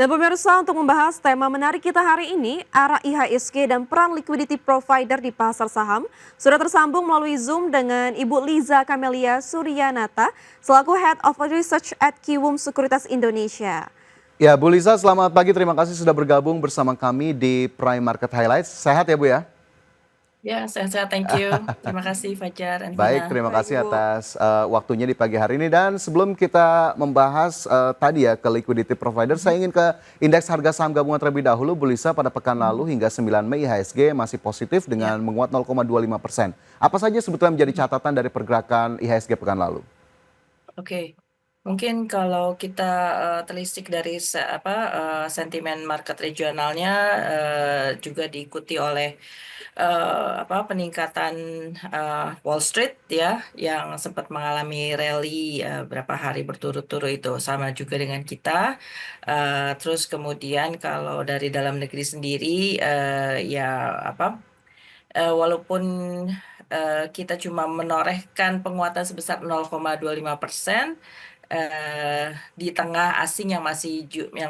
Dan pemirsa, untuk membahas tema menarik kita hari ini, arah IHSG dan peran liquidity provider di pasar saham, sudah tersambung melalui Zoom dengan Ibu Liza Kamelia Suryanata, selaku Head of Research at Kiwum Sekuritas Indonesia. Ya, Bu Liza, selamat pagi. Terima kasih sudah bergabung bersama kami di Prime Market Highlights. Sehat ya, Bu ya? Ya, sehat-sehat, thank you. Terima kasih Fajar dan Baik, Vina. terima Baik, kasih Ibu. atas waktunya di pagi hari ini. Dan sebelum kita membahas tadi ya ke liquidity provider, saya ingin ke indeks harga saham gabungan terlebih dahulu. Bu Liza, pada pekan lalu hingga 9 Mei IHSG masih positif dengan Ya. menguat 0,25%. Apa saja sebetulnya menjadi catatan dari pergerakan IHSG pekan lalu? Oke. Mungkin kalau kita telisik dari sentimen market regionalnya juga diikuti oleh peningkatan Wall Street ya yang sempat mengalami rally berapa hari berturut-turut itu sama juga dengan kita. Terus kemudian kalau dari dalam negeri sendiri walaupun kita cuma menorehkan penguatan sebesar 0,25%, di tengah asing yang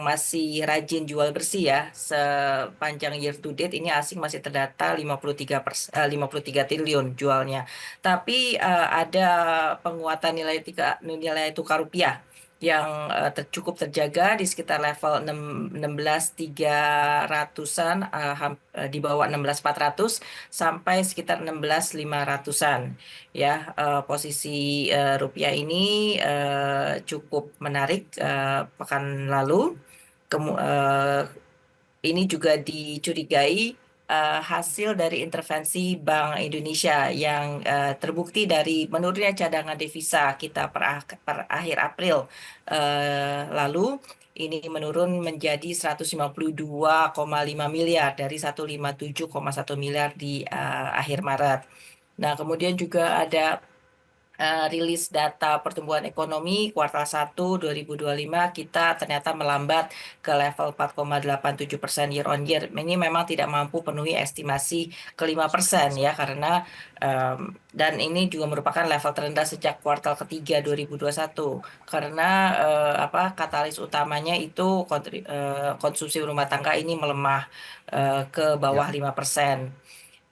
masih rajin jual bersih ya, sepanjang year to date ini asing masih terdata 53 triliun jualnya. Tapi ada penguatan nilai tukar rupiah yang cukup terjaga di sekitar level 16.300-an, di bawah 16.400 sampai sekitar 16.500-an ya. Posisi rupiah ini cukup menarik pekan lalu. Ini juga dicurigai hasil dari intervensi Bank Indonesia yang terbukti dari menurunnya cadangan devisa kita per akhir April lalu. Ini menurun menjadi 152,5 miliar dari 157,1 miliar di akhir Maret. Nah, kemudian juga ada rilis data pertumbuhan ekonomi kuartal 1 2025 kita ternyata melambat ke level 4,87% year on year. Ini memang tidak mampu penuhi estimasi ke 5% ya, karena dan ini juga merupakan level terendah sejak kuartal ketiga 2021 karena katalis utamanya itu konsumsi rumah tangga ini melemah ke bawah 5%.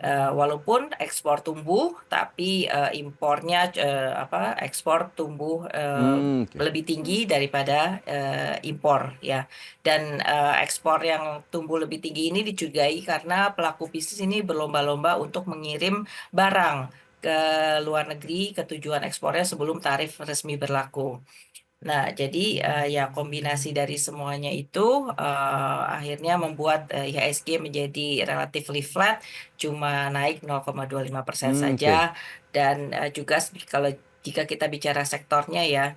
Walaupun ekspor tumbuh, tapi impornya ekspor tumbuh Oke. lebih tinggi daripada impor ya. Dan ekspor yang tumbuh lebih tinggi ini dicurigai karena pelaku bisnis ini berlomba-lomba untuk mengirim barang ke luar negeri ke tujuan ekspornya sebelum tarif resmi berlaku. Nah, jadi ya kombinasi dari semuanya itu akhirnya membuat IHSG menjadi relatively flat, cuma naik 0,25% Oke. saja. Dan juga kalau jika kita bicara sektornya ya,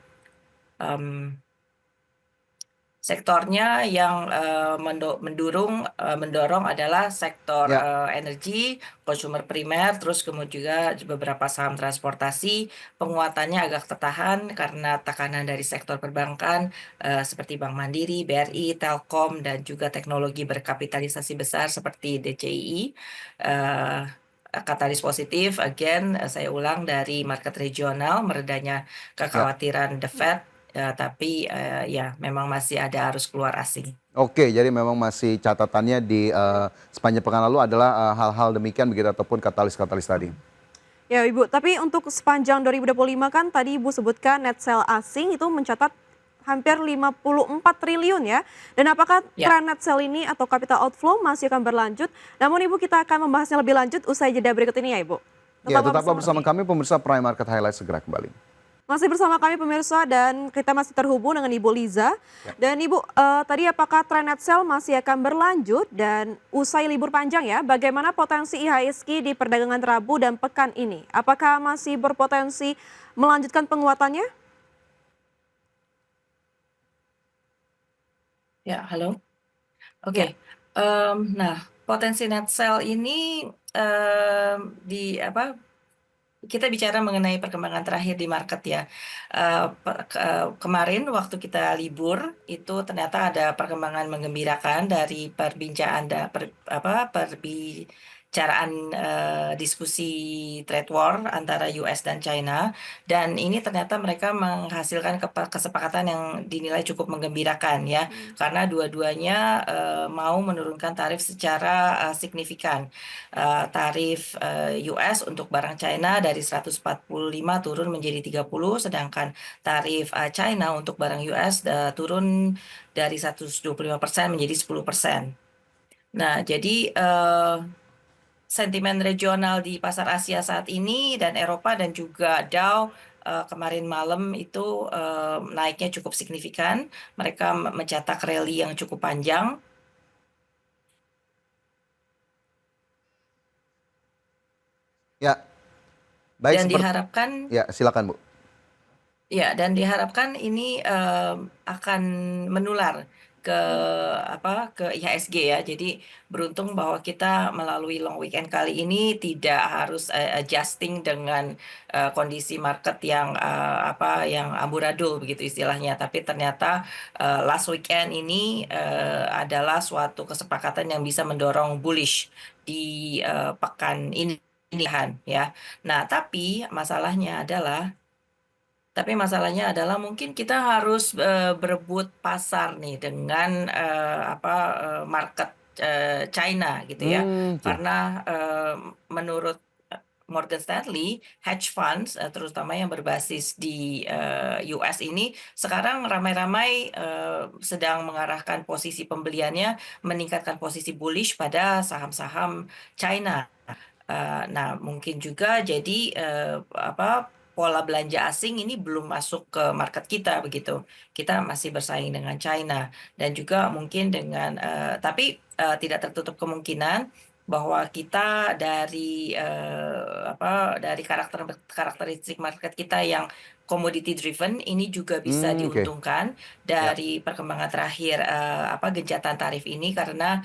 sektornya yang mendorong adalah sektor Ya. energi, konsumer primer, terus kemudian juga beberapa saham transportasi. Penguatannya agak tertahan karena tekanan dari sektor perbankan seperti Bank Mandiri, BRI, Telkom, dan juga teknologi berkapitalisasi besar seperti DCII. Katalis positif, saya ulang dari market regional, meredanya Ya. kekhawatiran The Fed. Tapi ya memang masih ada arus keluar asing. Oke, jadi memang masih catatannya di sepanjang pekan lalu adalah hal-hal demikian begitu ataupun katalis-katalis tadi. Ya Ibu, tapi untuk sepanjang 2025 kan tadi Ibu sebutkan net sell asing itu mencatat hampir 54 triliun ya. Dan apakah Ya. tren net sell ini atau capital outflow masih akan berlanjut? Namun Ibu, kita akan membahasnya lebih lanjut usai jeda berikut ini ya Ibu. Ya, Tetaplah tetaplah bersama kami. kami pemirsa Prime Market Highlight segera kembali. Masih bersama kami pemirsa dan kita masih terhubung dengan Ibu Liza. Dan Ibu, tadi apakah tren net sell masih akan berlanjut dan usai libur panjang ya, bagaimana potensi IHSG di perdagangan Rabu dan pekan ini? Apakah masih berpotensi melanjutkan penguatannya? Ya, halo. Ya. Oke. Nah, potensi net sell ini kita bicara mengenai perkembangan terakhir di market ya. Kemarin waktu kita libur itu ternyata ada perkembangan menggembirakan dari pembicaraan diskusi trade war antara US dan China, dan ini ternyata mereka menghasilkan kesepakatan yang dinilai cukup menggembirakan ya, karena dua-duanya mau menurunkan tarif secara signifikan. Tarif US untuk barang China dari 145 turun menjadi 30, sedangkan tarif China untuk barang US turun dari 125% menjadi 10%. Nah, jadi sentimen regional di pasar Asia saat ini dan Eropa dan juga Dow kemarin malam itu naiknya cukup signifikan. Mereka mencetak rally yang cukup panjang Ya, baik dan seperti diharapkan ya, silakan Bu. Ya, dan diharapkan ini akan menular ke ke IHSG ya. Jadi beruntung bahwa kita melalui long weekend kali ini tidak harus adjusting dengan kondisi market yang yang amburadul begitu istilahnya. Tapi ternyata last weekend ini adalah suatu kesepakatan yang bisa mendorong bullish di pekan ini ya. Nah, tapi masalahnya adalah mungkin kita harus berebut pasar nih dengan market China gitu ya. Oke. Karena menurut Morgan Stanley, hedge funds terutama yang berbasis di US ini sekarang ramai-ramai sedang mengarahkan posisi pembeliannya meningkatkan posisi bullish pada saham-saham China. Nah, mungkin juga jadi pola belanja asing ini belum masuk ke market kita begitu. Kita masih bersaing dengan China dan juga mungkin dengan tapi tidak tertutup kemungkinan bahwa kita dari dari karakteristik market kita yang commodity driven ini juga bisa Oke. diuntungkan Ya. dari perkembangan terakhir genjatan tarif ini karena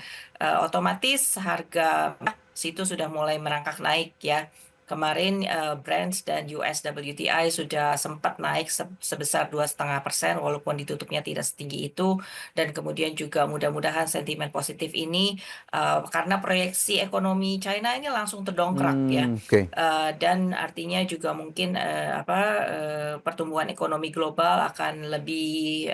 otomatis harga situ sudah mulai merangkak naik ya. Kemarin Brent dan US WTI sudah sempat naik sebesar 2,5% walaupun ditutupnya tidak setinggi itu, dan kemudian juga mudah-mudahan sentimen positif ini karena proyeksi ekonomi China ini langsung terdongkrak ya. Oke. Dan artinya juga mungkin pertumbuhan ekonomi global akan lebih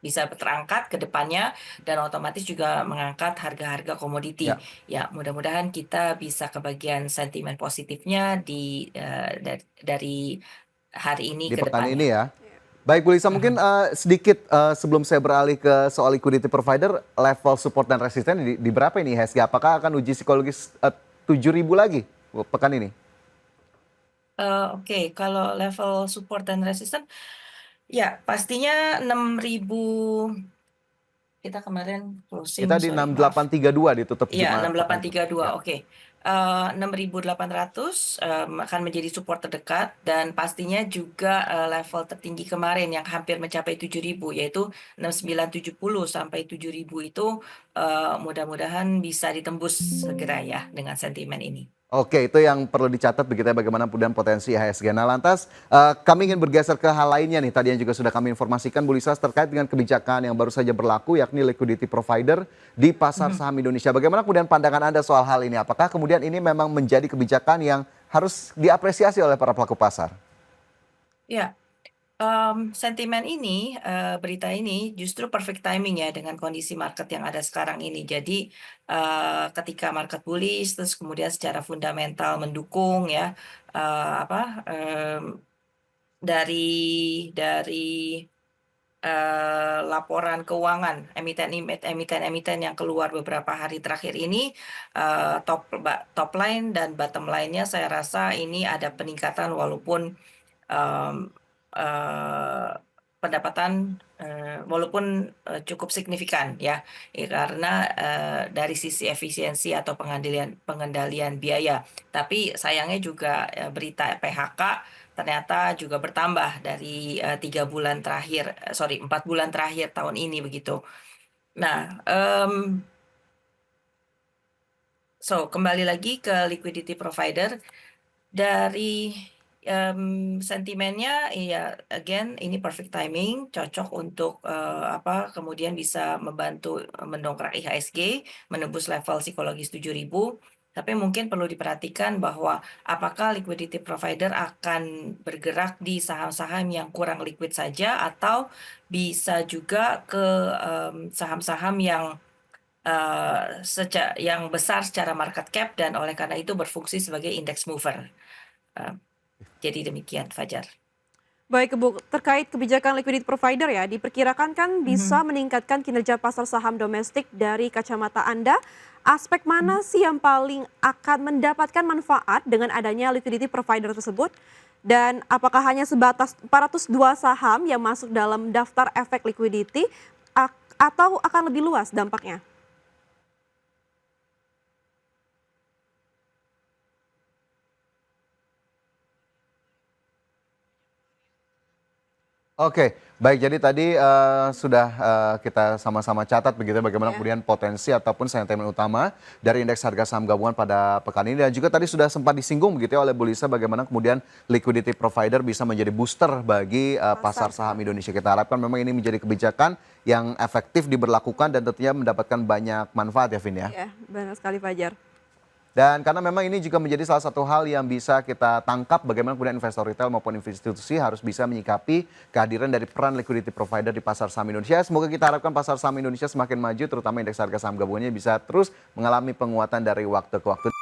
bisa terangkat ke depannya dan otomatis juga mengangkat harga-harga komoditi. Ya, Ya, mudah-mudahan kita bisa kebagian sentimen positifnya dari hari ini di ke pekan depannya. ini ya. Baik Bu Lisa, mungkin Mhm. sedikit sebelum saya beralih ke soal liquidity provider, level support dan resisten di berapa ini IHSG? Apakah akan uji psikologis 7.000 lagi pekan ini? Oke, kalau level support dan resisten, ya pastinya 6.000. Kita kemarin closing, Kita di sorry, maaf. 6832 ditutup Iya, Jumat pekan itu. 6832, Ya. oke. 6.800 akan menjadi support terdekat dan pastinya juga level tertinggi kemarin yang hampir mencapai 7.000 yaitu 6.970 sampai 7.000 itu mudah-mudahan bisa ditembus segera ya dengan sentimen ini. Oke, itu yang perlu dicatat begitu ya, bagaimana kemudian potensi IHSG. Nah lantas kami ingin bergeser ke hal lainnya nih, tadi yang juga sudah kami informasikan Bu Lisa terkait dengan kebijakan yang baru saja berlaku yakni liquidity provider di pasar Mhm. saham Indonesia. Bagaimana kemudian pandangan Anda soal hal ini? Apakah kemudian ini memang menjadi kebijakan yang harus diapresiasi oleh para pelaku pasar? Ya, sentimen ini, berita ini justru perfect timing ya dengan kondisi market yang ada sekarang ini. Jadi, ketika market bullish, terus kemudian secara fundamental mendukung ya, eee, apa, mmm, dari laporan keuangan emiten-emiten yang keluar beberapa hari terakhir ini, top line dan bottom line-nya saya rasa ini ada peningkatan walaupun mmm, eee, pendapatan, walaupun cukup signifikan ya, karena dari sisi efisiensi atau pengendalian biaya. Tapi sayangnya juga berita PHK ternyata juga bertambah dari 3 bulan terakhir, sorry 4 bulan terakhir tahun ini begitu. Nah, kembali lagi ke liquidity provider dari Sentimennya ya again ini perfect timing, cocok untuk, kemudian bisa membantu mendongkrak IHSG, menembus level psikologis 7.000. Tapi mungkin perlu diperhatikan bahwa apakah liquidity provider akan bergerak di saham-saham yang kurang liquid saja atau bisa juga ke, saham-saham yang, yang besar secara market cap dan oleh karena itu berfungsi sebagai index mover. Eee, jadi demikian, Fajar. Baik, Bu, terkait kebijakan liquidity provider ya, diperkirakan kan bisa Mhm. meningkatkan kinerja pasar saham domestik. Dari kacamata Anda, aspek mana sih yang paling akan mendapatkan manfaat dengan adanya liquidity provider tersebut? Dan apakah hanya sebatas 402 saham yang masuk dalam daftar efek liquidity atau akan lebih luas dampaknya? Oke, baik. Jadi tadi sudah kita sama-sama catat begitu ya bagaimana Ya. kemudian potensi ataupun sentimen utama dari indeks harga saham gabungan pada pekan ini dan juga tadi sudah sempat disinggung begitu ya oleh Bu Lisa bagaimana kemudian liquidity provider bisa menjadi booster bagi pasar Pasar saham saham. Indonesia. Kita harapkan memang ini menjadi kebijakan yang efektif diberlakukan dan tentunya mendapatkan banyak manfaat ya Vin ya. Ya, benar sekali Fajar. Dan karena memang ini juga menjadi salah satu hal yang bisa kita tangkap bagaimana kemudian investor retail maupun institusi harus bisa menyikapi kehadiran dari peran liquidity provider di pasar saham Indonesia. Semoga kita harapkan pasar saham Indonesia semakin maju terutama indeks harga saham gabungannya bisa terus mengalami penguatan dari waktu ke waktu.